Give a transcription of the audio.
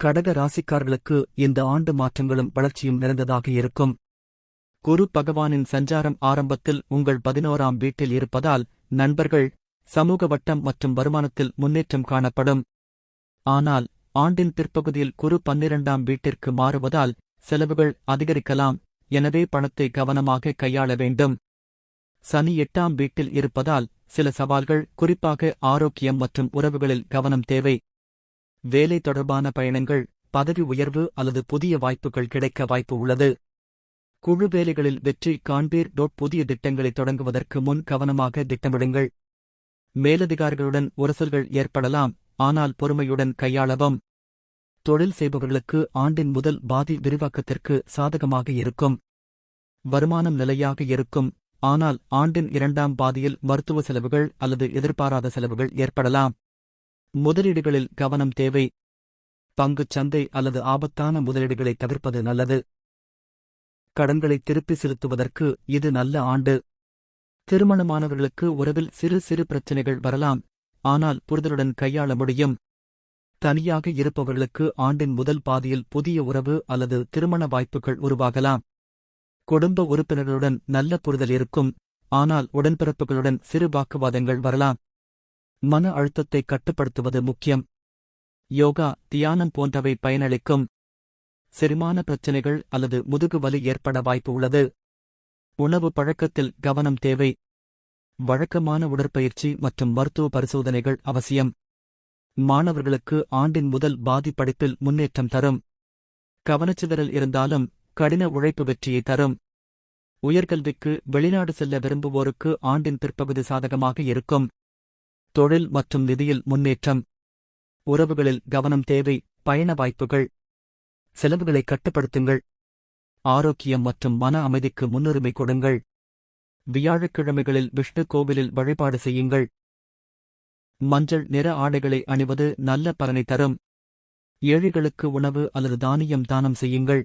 கடக ராசிக்காரர்களுக்கு இந்த ஆண்டு மாற்றங்களும் வளர்ச்சியும் நிறைந்ததாக இருக்கும். குரு பகவானின் சஞ்சாரம் ஆரம்பத்தில் உங்கள் 11ஆம் வீட்டில் இருப்பதால் நண்பர்கள், சமூக வட்டம் மற்றும் வருமானத்தில் முன்னேற்றம் காணப்படும். ஆனால் ஆண்டின் பிற்பகுதியில் குரு 12ஆம் வீட்டிற்கு மாறுவதால் செலவுகள் அதிகரிக்கலாம். எனவே பணத்தை கவனமாக கையாள வேண்டும். சனி 8ஆம் வீட்டில் இருப்பதால் சில சவால்கள், குறிப்பாக ஆரோக்கியம் மற்றும் உறவுகளில் கவனம் தேவை. வேலை தொடர்பான பயணங்கள், பதவி உயர்வு அல்லது புதிய வாய்ப்புகள் கிடைக்க வாய்ப்பு உள்ளது. குழு வேலைகளில் வெற்றி காண்பீர். புதிய திட்டங்களை தொடங்குவதற்கு முன் கவனமாக திட்டமிடுங்கள். மேலதிகாரிகளுடன் உரசல்கள் ஏற்படலாம், ஆனால் பொறுமையுடன் கையாளவும். தொழில் செய்பவர்களுக்கு ஆண்டின் முதல் பாதி விரிவாக்கத்திற்கு சாதகமாக இருக்கும். வருமானம் நிலையாக இருக்கும், ஆனால் ஆண்டின் 2ஆம் பாதியில் மருத்துவ செலவுகள் அல்லது எதிர்பாராத செலவுகள் ஏற்படலாம். முதலீடுகளில் கவனம் தேவை. பங்குச் சந்தை அல்லது ஆபத்தான முதலீடுகளை தவிர்ப்பது நல்லது. கடன்களை திருப்பி செலுத்துவதற்கு இது நல்ல ஆண்டு. திருமணமானவர்களுக்கு உறவில் சிறு சிறு பிரச்சினைகள் வரலாம், ஆனால் புரிதலுடன் கையாள முடியும். தனியாக இருப்பவர்களுக்கு ஆண்டின் முதல் பாதியில் புதிய உறவு அல்லது திருமண வாய்ப்புகள் உருவாகலாம். குடும்ப உறுப்பினர்களுடன் நல்ல புரிதல் இருக்கும், ஆனால் உடன்பிறப்புகளுடன் சிறு வாக்குவாதங்கள் வரலாம். மன அழுத்தத்தை கட்டுப்படுத்துவது முக்கியம். யோகா, தியானம் போன்றவை பயனளிக்கும். செரிமான பிரச்சினைகள் அல்லது முதுகு வலி ஏற்பட வாய்ப்பு உள்ளது. உணவு பழக்கத்தில் கவனம் தேவை. வழக்கமான உடற்பயிற்சி மற்றும் மருத்துவ பரிசோதனைகள் அவசியம். மாணவர்களுக்கு ஆண்டின் முதல் பாதி படிப்பில் முன்னேற்றம் தரும். கவனச்சிதறல் இருந்தாலும் கடின உழைப்பு வெற்றியை தரும். உயர்கல்விக்கு வெளிநாடு செல்ல விரும்புவோருக்கு ஆண்டின் பிற்பகுதி சாதகமாக இருக்கும். தொழில் மற்றும் நிதியில் முன்னேற்றம். உறவுகளில் கவனம் தேவை. பயண வாய்ப்புகள். செலவுகளை கட்டுப்படுத்துங்கள். ஆரோக்கியம் மற்றும் மன அமைதிக்கு முன்னுரிமை கொடுங்கள். வியாழக்கிழமைகளில் விஷ்ணு கோவிலில் வழிபாடு செய்யுங்கள். மஞ்சள் நிற ஆடைகளை அணிவது நல்ல பலனை தரும். ஏழைகளுக்கு உணவு அல்லது தானியம் தானம் செய்யுங்கள்.